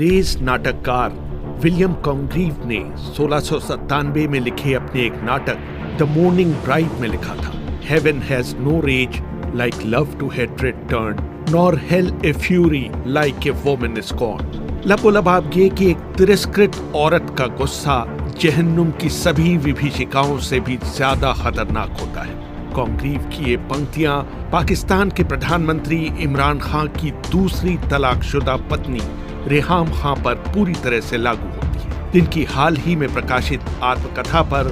अंग्रेज नाटककार William Congreve ने 1697 में लिखे अपने एक नाटक द मॉर्निंग ब्राइड में लिखा था, heaven has no rage like love to hatred turn, nor hell a fury like a woman scorned. लबोलब आप ये कि एक तिरस्कृत औरत का गुस्सा जहन्नुम की सभी विभीषिकाओं से भी ज्यादा खतरनाक होता है। कॉन्ग्रीव की ये पंक्तियां पाकिस्तान के प्रधानमंत्री इमरान खान की दूसरी तलाकशुदा पत्नी रेहाम खां पर पूरी तरह से लागू होती है, जिनकी हाल ही में प्रकाशित आत्मकथा पर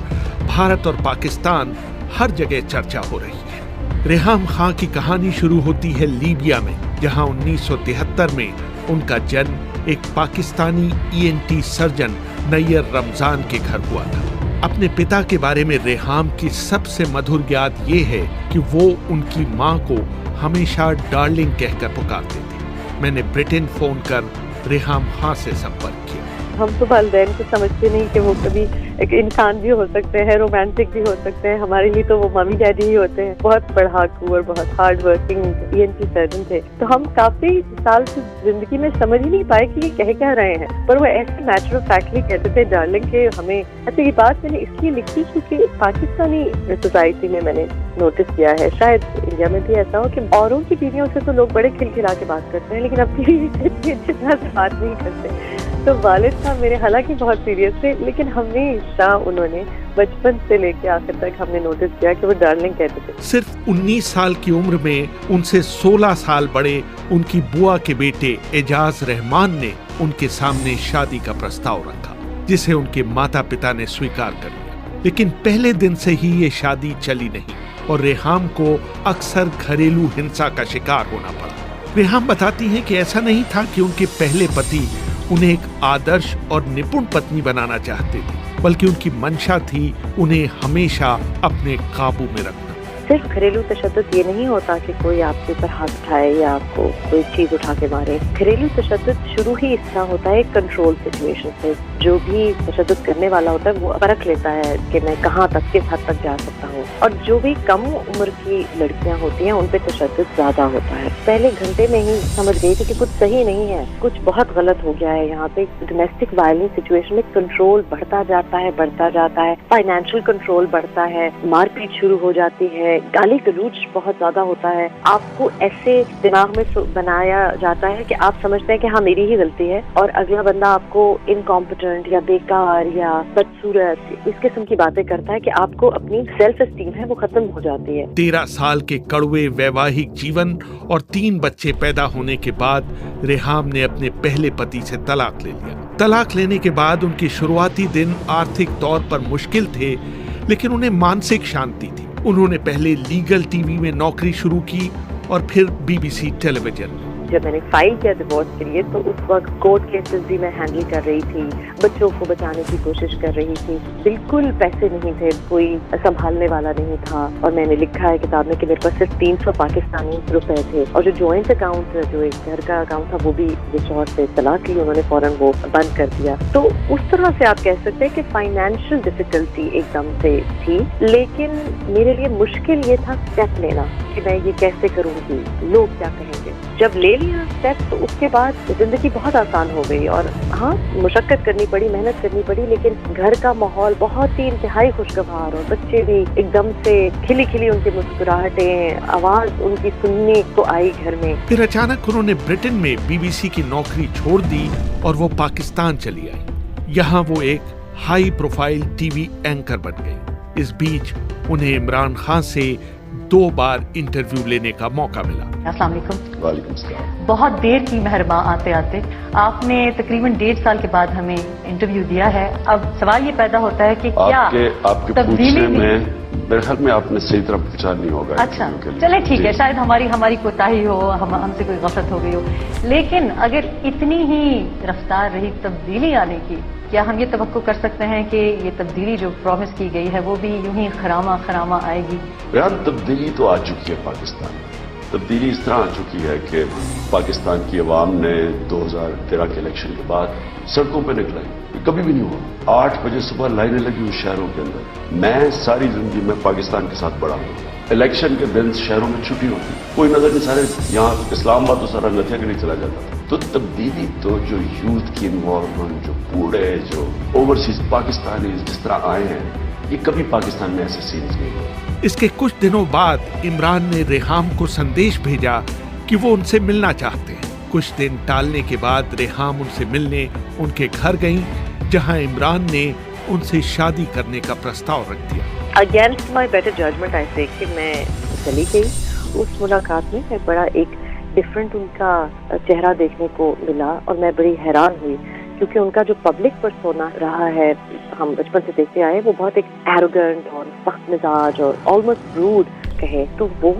भारत और पाकिस्तान हर जगह चर्चा हो रही है। रेहाम खां की कहानी शुरू होती है लीबिया में, जहां 1973 में उनका जन्म एक पाकिस्तानी ENT सर्जन नैयर रमजान के घर हुआ था। अपने पिता के बारे में रेहाम की सबसे मधुर याद ये है कि वो उनकी माँ को हमेशा डार्लिंग कहकर पुकारते थे। मैंने ब्रिटेन फोन कर रेहाम खां से संपर्क किया। हम तो वालिदैन को समझते नहीं कि वो कभी एक इंसान भी हो सकते हैं, रोमांटिक भी हो सकते हैं। हमारे लिए तो वो मम्मी डैडी ही होते हैं। बहुत पढ़ाकू और बहुत हार्ड वर्किंग ENT सर्जन थे। तो हम काफी साल से जिंदगी में समझ ही नहीं पाए कि ये कह क्या रहे हैं, पर वो ऐसे मैटर ऑफ फैक्टली कहते थे डार्लिंग के हमें। अच्छा, ये बात मैंने इसलिए लिखी क्योंकि पाकिस्तानी सोसाइटी में मैंने नोटिस किया है, शायद इंडिया में भी ऐसा हो कि औरों की बीवियों से तो लोग बड़े खिलखिला के बात करते हैं, लेकिन अपनी बीवी से इतनी अच्छी तरह से बात नहीं करते। तो वालिद साहब मेरे हालांकि बहुत सीरियस थे, लेकिन हमेशा उन्होंने बचपन से लेके आखिर तक हमने नोटिस किया कि वो डार्लिंग कहते थे। सिर्फ 19 साल की उम्र में उनसे 16 साल बड़े उनकी बुआ के बेटे एजाज रहमान ने उनके सामने शादी का प्रस्ताव रखा, जिसे उनके माता पिता ने स्वीकार कर लिया। लेकिन पहले दिन से ही ये शादी चली नहीं और रेहाम को अक्सर घरेलू हिंसा का शिकार होना पड़ा। रेहाम बताती हैं कि ऐसा नहीं था कि उनके पहले पति उन्हें एक आदर्श और निपुण पत्नी बनाना चाहते थे, बल्कि उनकी मंशा थी उन्हें हमेशा अपने काबू में रखना। सिर्फ घरेलू तशद्दुद ये नहीं होता कि कोई आपके ऊपर हाथ उठाए या आपको कोई चीज उठा के मारे। घरेलू तशद्दुद शुरू ही इस तरह होता है कंट्रोल सिचुएशन से। जो भी तशद्दुद करने वाला होता है वो परख लेता है कि मैं कहाँ तक, किस हद तक जा सकता हूँ। और जो भी कम उम्र की लड़कियाँ होती हैं उन पे तशद्दुद ज्यादा होता है। पहले घंटे में ही समझ गई थी कि कुछ सही नहीं है, कुछ बहुत गलत हो गया है। यहाँ पे डोमेस्टिक वायलेंस सिचुएशन में कंट्रोल बढ़ता जाता है, फाइनेंशियल कंट्रोल बढ़ता है, मारपीट शुरू हो जाती है, गाली गलौज बहुत ज्यादा होता है। आपको ऐसे दिमाग में बनाया जाता है कि आप समझते हैं कि हाँ मेरी ही गलती है, और अगला बंदा आपको इनकॉम्पिटेंट या बेकार या बदसूरत इस किस्म की बातें करता है कि आपको अपनी सेल्फ एस्टीम है वो खत्म हो जाती है। 13 साल के कड़वे वैवाहिक जीवन और 3 बच्चे पैदा होने के बाद रेहाम ने अपने पहले पति से तलाक ले लिया। तलाक लेने के बाद उनके शुरुआती दिन आर्थिक तौर पर मुश्किल थे, लेकिन उन्हें मानसिक शांति थी। उन्होंने पहले लीगल टीवी में नौकरी शुरू की और फिर BBC टेलीविजन। जब मैंने फाइल किया डिवोर्स के लिए तो उस वक्त कोर्ट केसेस भी मैं हैंडल कर रही थी, बच्चों को बचाने की कोशिश कर रही थी। बिल्कुल पैसे नहीं थे, कोई संभालने वाला नहीं था। और मैंने लिखा है किताब में कि मेरे पास सिर्फ 300 पाकिस्तानी रुपए थे, और जो ज्वाइंट अकाउंट, जो एक घर का अकाउंट था, वो भी जिस और से तलाक ली उन्होंने फौरन वो बंद कर दिया। तो उस तरह से आप कह सकते हैं कि फाइनेंशियल डिफिकल्टी एकदम से थी। लेकिन मेरे लिए मुश्किल ये था स्टेप लेना कि मैं ये कैसे करूंगी, लोग क्या कहेंगे। जब ले लिया स्टेप तो उसके बाद जिंदगी बहुत आसान हो गई। और हाँ, मुशक्कत करनी पड़ी, मेहनत करनी पड़ी, लेकिन घर का माहौल बहुत ही इंतहाई खुशगवार, और बच्चे भी एकदम से खिली खिली उनकी मुस्कुराहटें, आवाज उनकी सुनने को आई घर में। फिर अचानक उन्होंने ब्रिटेन में BBC की नौकरी छोड़ दी और वो पाकिस्तान चली आई। यहाँ वो एक हाई प्रोफाइल TV एंकर बन गई। इस बीच उन्हें इमरान खान से 2 बार इंटरव्यू लेने का मौका मिला। अस्सलाम वालेकुम। वालेकुम सलाम। बहुत देर की मेहरबा आते आते आपने तकरीबन 1.5 साल के बाद हमें इंटरव्यू दिया है। अब सवाल ये पैदा होता है कि क्या आपके पूछने में मेरे ख्याल में आपने सही तरह पूछा नहीं होगा। अच्छा, चले ठीक है, शायद हमारी कोताही हो, हमसे कोई गलत हो गई हो। लेकिन अगर इतनी ही रफ्तार रही तब्दीली आने की, क्या हम ये तवक्को कर सकते हैं कि ये तब्दीली जो प्रॉमिस की गई है वो भी यूं ही खरामा आएगी? यार, तब्दीली तो आ चुकी है पाकिस्तान। तब्दीली इस तरह आ चुकी है कि पाकिस्तान की अवाम ने 2013 के इलेक्शन के बाद सड़कों पर निकलाई, कभी भी नहीं हुआ। 8 बजे सुबह लाइनें लगी हुई शहरों के अंदर। मैं सारी जिंदगी में पाकिस्तान के साथ बड़ा हूँ, इलेक्शन के दिन शहरों में छुट्टी होती, कोई नजर नहीं, सारे यहाँ इस्लामाबाद तो सारा नथिया के लिए चला जाता था। तो तब्दीली तो जो यूथ की इन्वॉल्वमेंट, जो बूढ़े, जो ओवरसीज पाकिस्तानी जिस तरह आए हैं, ये कभी पाकिस्तान में ऐसे सीन्स नहीं हुए। इसके कुछ दिनों बाद इमरान ने रेहाम को संदेश भेजा कि वो उनसे मिलना चाहते हैं। कुछ दिन टालने के बाद रेहाम उनसे मिलने उनके घर गईं, जहां इमरान ने उनसे शादी करने का प्रस्ताव रख दिया। अगेंस्ट माई बेटर जजमेंट आई से कि मैं चली गई। उस मुलाकात में मैं बड़ा एक डिफरेंट उनका चेहरा देखने को मिला और मैं बड़ी हैरान हुई, क्योंकि उनका जो पब्लिक पर्सोना रहा है, हम बचपन से देखते आए, वो बहुत एक एरोगेंट और सख्त मिजाज और ऑलमोस्ट रूड कहे। तो वो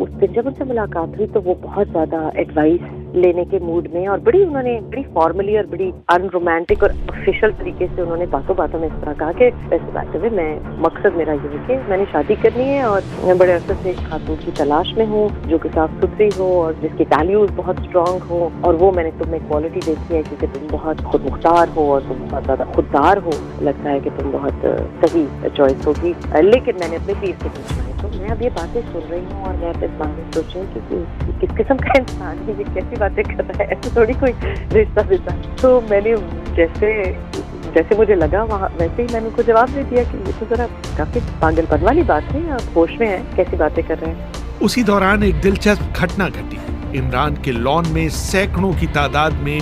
उस दिन जब उनसे मुलाकात हुई तो वो बहुत ज्यादा एडवाइस लेने के मूड में, और उन्होंने बड़ी फॉर्मली और बड़ी अनरोमांटिक और ऑफिशियल तरीके से उन्होंने बातों बातों में इस तरह कहा कि वैसे बात है, मैं मकसद मेरा ये है कि मैंने शादी करनी है और मैं बड़े अरसे से एक खातून की तलाश में हूँ जो कि साफ सुथरी हो और जिसकी वैल्यूज बहुत स्ट्रांग हो, और वो मैंने तुम्हें क्वालिटी देखी है क्योंकि तुम बहुत खुद मुख्तार हो और तुम बहुत ज्यादा खुददार हो, लगता है कि तुम बहुत सही चॉइस होगी। लेकिन मैंने अपने पीर से पूछना है। तो मैं अब ये बातें सुन रही हूँ और मैं अपने दिमाग में सोच रही हूँ कि किस किस्म का इंसान है, ये कैसी बातें कर रहा है, ऐसे थोड़ी कोई रिश्ता देता। तो मैंने जैसे मुझे लगा वहाँ वैसे ही मैंने उनको जवाब दे दिया कि ये तो जरा काफी पागलपन वाली बात है, आप होश में हैं, कैसी बातें कर रहे हैं। उसी दौरान एक दिलचस्प घटना घटी। इमरान के लॉन में सैकड़ों की तादाद में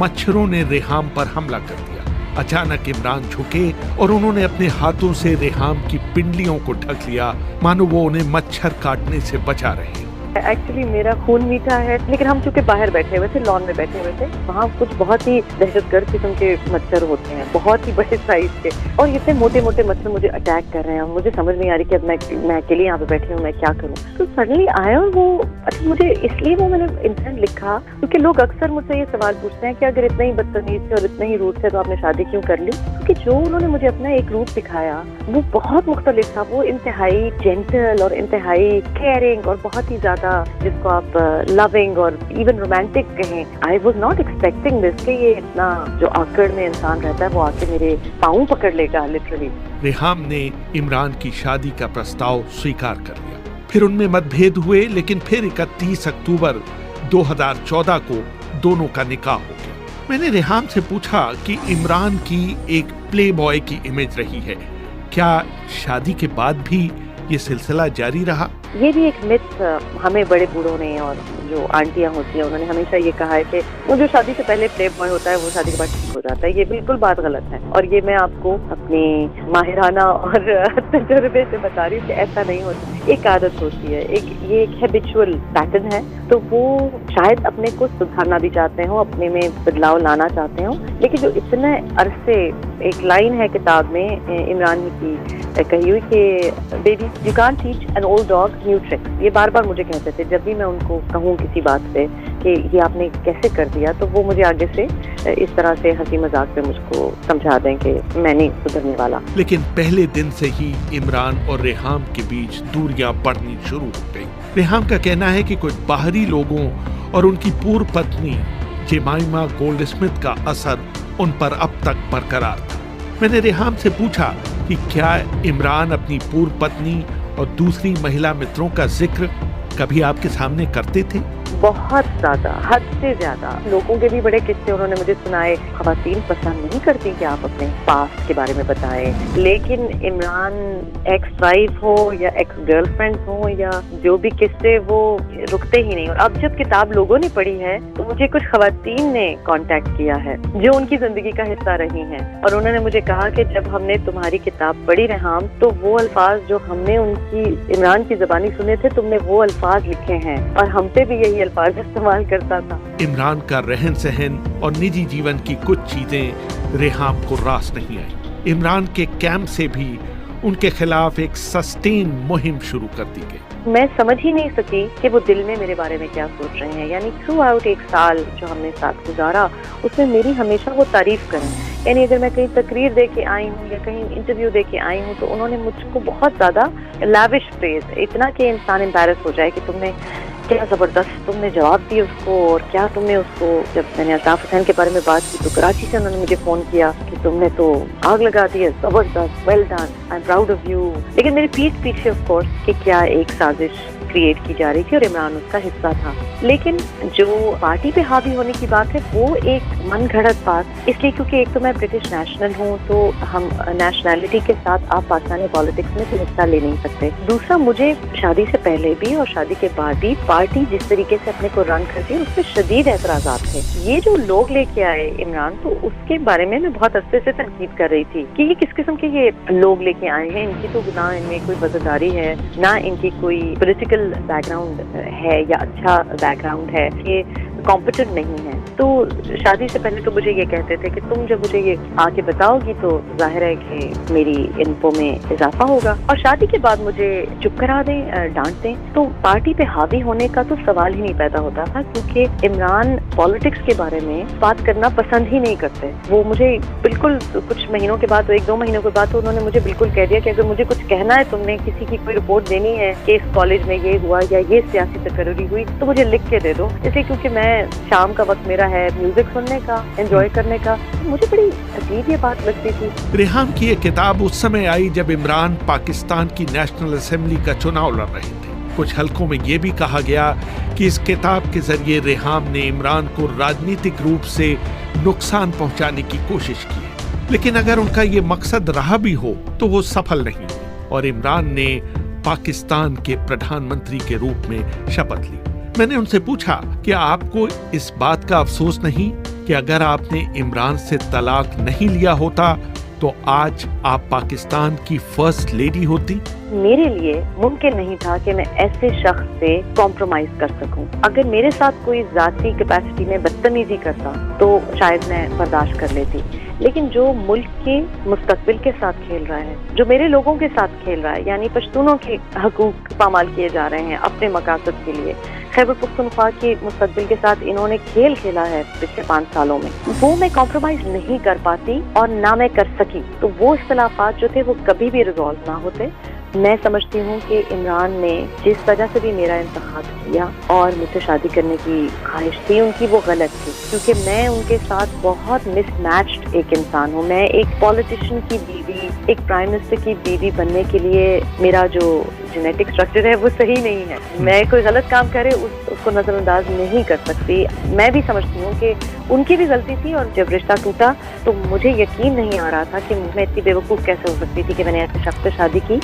मच्छरों ने रेहाम पर हमला कर दिया। अचानक इमरान झुके और उन्होंने अपने हाथों से रेहाम की पिंडलियों को ढक लिया, मानो वो उन्हें मच्छर काटने से बचा रहे हैं। एक्चुअली मेरा खून मीठा है, लेकिन हम चूंकि बाहर बैठे हुए थे, लॉन में बैठे हुए थे, वहाँ कुछ बहुत ही दहशतगर्द किस्म के मच्छर होते हैं, बहुत ही बड़े साइज के, और इतने मोटे मोटे मच्छर मुझे अटैक कर रहे हैं। मुझे समझ नहीं आ रही कि अब मैं अकेले यहाँ पे बैठी हूँ, मैं क्या करूँ। तो सडनली आया और वो मुझे इसलिए वो मैंने इंसिडेंट लिखा क्योंकि लोग अक्सर मुझसे ये सवाल पूछते हैं कि अगर इतना ही बदतमीज थे और इतने ही रूट थे तो आपने शादी क्यों कर ली। क्योंकि जो उन्होंने मुझे अपना एक रूप दिखाया वो बहुत मुख्तलिफ था। वो इंतहाई जेंटल और इंतहाई केयरिंग और बहुत ही ज्यादा, जिसको आप लविंग और इवन रोमांटिक कहें। I was not expecting this कि ये इतना जो आकड़ में इंसान रहता है वो आके मेरे पाँव पकड़ लेगा लिटरली। रेहाम ने इमरान की शादी का प्रस्ताव स्वीकार कर लिया। फिर उनमें मतभेद हुए, लेकिन फिर 31 अक्टूबर 2014 को दोनों का निकाह हो गया। मैंने रेहाम से पूछा कि इमरान की एक प्ले बॉय की इमेज रही है, क्या शादी के बाद भी ये सिलसिला जारी रहा? ये भी एक मिथ हमें बड़े बूढ़ों ने और जो आंटियां होती हैं उन्होंने हमेशा ये कहा है कि वो जो शादी से पहले प्ले बॉय होता है वो शादी के बाद ठीक हो जाता है। ये बिल्कुल बात गलत है, और ये मैं आपको अपनी माहिराना और तजुर्बे से बता रही हूँ कि ऐसा नहीं होता। एक आदत होती है, ये एक हैबिचुअल पैटर्न है, तो वो शायद अपने को सुधारना भी चाहते हो, अपने में बदलाव लाना चाहते हो, लेकिन जो इतने अरसे, एक लाइन है किताब में इमरान की कही हुई कि baby you can't teach an old dog new tricks. ये बार बार मुझे कहते थे जब भी मैं उनको कहूँ किसी बात पे कि ये आपने कैसे कर दिया, तो वो मुझे आगे से इस तरह से हंसी मजाक पे मुझको समझा दें कि मैं नहीं सुधरने वाला। लेकिन पहले दिन से ही इमरान और रेहाम के बीच दूरियां बढ़नी शुरू हो गई। रेहाम का कहना है कि कुछ बाहरी लोगों और उनकी पूर्व पत्नी जेमाइमा गोल्डस्मिथ का असर उन पर अब तक बरकरार था। मैंने रेहाम से पूछा कि क्या इमरान अपनी पूर्व पत्नी और दूसरी महिला मित्रों का जिक्र कभी आपके सामने करते थे? बहुत ज्यादा, हद से ज्यादा। लोगों के भी बड़े किस्से उन्होंने मुझे सुनाए। खवातीन पसंद नहीं करती कि आप अपने पास्ट के बारे में बताएं, लेकिन इमरान एक्स वाइफ हो या एक्स गर्लफ्रेंड हो या जो भी किस्से, वो रुकते ही नहीं। और अब जब किताब लोगों ने पढ़ी है तो मुझे कुछ खवातीन ने कांटेक्ट किया है जो उनकी जिंदगी का हिस्सा रही हैं, और उन्होंने मुझे कहा कि जब हमने तुम्हारी किताब पढ़ी रेहाम, तो वो अल्फाज जो हमने उनकी इमरान की ज़बानी सुने थे, तुमने वो अल्फाज लिखे हैं और हम पे भी यही अल्फाज इस्तेमाल करता था। इमरान का रहन सहन और निजी जीवन की कुछ चीजें रेहाम को रास नहीं आई। इमरान के कैंप से भी उनके खिलाफ एक सस्टेन मुहिम शुरू कर दी गई। मैं समझ ही नहीं सकी कि वो दिल में मेरे बारे में क्या सोच रहे हैं। यानी थ्रू आउट एक साल जो हमने साथ गुजारा, उसमें मेरी हमेशा वो तारीफ करें। यानी अगर मैं कहीं तकरीर दे के आई हूँ या कहीं इंटरव्यू दे के आई हूँ, तो उन्होंने मुझको बहुत ज़्यादा लैविश प्रेज, इतना कि इंसान एम्बैरस हो जाए कि तुमने क्या जबरदस्त तुमने जवाब दिया उसको, और क्या तुमने उसको, जब मैंने अल्ताफ हुसैन के बारे में बात की तो कराची से उन्होंने मुझे फोन किया कि तुमने तो आग लगा दी है, जबरदस्त, well done, I am proud of you. लेकिन मेरे पीठ पीछे ऑफ कोर्स कि क्या एक साजिश क्रिएट की जा रही थी और इमरान उसका हिस्सा था। लेकिन जो पार्टी पे हावी होने की बात है वो एक मन घड़त बात, इसलिए क्योंकि एक तो मैं ब्रिटिश नेशनल हूँ, तो हम नेशनैलिटी के साथ आप पाकिस्तानी पॉलिटिक्स में तो हिस्सा ले नहीं सकते। दूसरा, मुझे शादी से पहले भी और शादी के बाद भी पार्टी जिस तरीके से अपने को रन करती है उसपे शदीद एतराजात थे। ये जो लोग लेके आए इमरान, तो उसके बारे में मैं बहुत अच्छे से तनकीद कर रही थी कि ये किस किस्म के ये लोग लेके आए हैं, इनकी तो ना इनमें कोई वफादारी है, ना इनकी कोई पॉलिटिकल बैकग्राउंड है या अच्छा बैकग्राउंड है, ये कॉम्पिटेंट नहीं है। तो शादी से पहले तो मुझे ये कहते थे कि तुम जब मुझे ये आके बताओगी तो जाहिर है कि मेरी इन्फो में इजाफा होगा, और शादी के बाद मुझे चुप करा दें, डांट दें, तो पार्टी पे हावी होने का तो सवाल ही नहीं पैदा होता था, क्योंकि इमरान पॉलिटिक्स के बारे में बात करना पसंद ही नहीं करते। वो मुझे बिल्कुल कुछ महीनों के बाद, 1-2 महीनों के बाद तो उन्होंने मुझे बिल्कुल कह दिया कि अगर मुझे कुछ कहना है, तुमने किसी की कोई रिपोर्ट देनी है कि इस कॉलेज में ये हुआ या ये सियासी तकर्री हुई, तो मुझे लिख के दे दो। इसलिए क्योंकि मैं शाम का वक्त मेरा है म्यूजिक सुनने का, एंजॉय करने का, मुझे बड़ी अजीब ये बात लगती थी। रेहाम की ये किताब उस समय आई जब इमरान पाकिस्तान की नेशनल असेंबली का चुनाव लड़ रहे थे। कुछ हलकों में ये भी कहा गया कि इस किताब के जरिए रेहाम ने इमरान को राजनीतिक रूप से नुकसान पहुंचाने की कोशिश की है। लेकिन अगर उनका ये मकसद रहा भी हो तो वो सफल नहीं, और इमरान ने पाकिस्तान के प्रधानमंत्री के रूप में शपथ ली। मैंने उनसे पूछा कि आपको इस बात का अफसोस नहीं कि अगर आपने इमरान से तलाक नहीं लिया होता तो आज आप पाकिस्तान की फर्स्ट लेडी होती? मेरे लिए मुमकिन नहीं था कि मैं ऐसे शख्स से कॉम्प्रोमाइज कर सकूं। अगर मेरे साथ कोई जाती कैपेसिटी में बदतमीजी करता तो शायद मैं बर्दाश्त कर लेती, लेकिन जो मुल्क के मुस्तकबिल के साथ खेल रहा है, जो मेरे लोगों के साथ खेल रहा है, यानी पश्तूनों के हकूक पामाल किए जा रहे हैं अपने मकासद के लिए, खैबर पख्तूनख्वा के मुस्तकबिल के साथ इन्होंने खेल खेला है पिछले 5 सालों में, वो मैं कॉम्प्रोमाइज नहीं कर पाती और ना मैं कर सकी। तो वो इख्तलाफात जो थे वो कभी भी रिजॉल्व ना होते। मैं समझती हूँ कि इमरान ने जिस वजह से भी मेरा इंतखाब किया और मुझसे शादी करने की ख्वाहिश थी उनकी, वो गलत थी, क्योंकि मैं उनके साथ बहुत मिसमैच्ड एक इंसान हूँ। मैं एक पॉलिटिशियन की बीवी, एक प्राइम मिनिस्टर की बीवी बनने के लिए मेरा जो जेनेटिक स्ट्रक्चर है वो सही नहीं है। मैं कोई गलत काम करे उसको नजरअंदाज नहीं कर सकती। मैं भी समझती हूँ कि उनकी भी गलती थी, और जब रिश्ता टूटा तो मुझे यकीन नहीं आ रहा था कि मैं इतनी बेवकूफ़ कैसे हो सकती थी कि मैंने ऐसे शख्स से शादी की।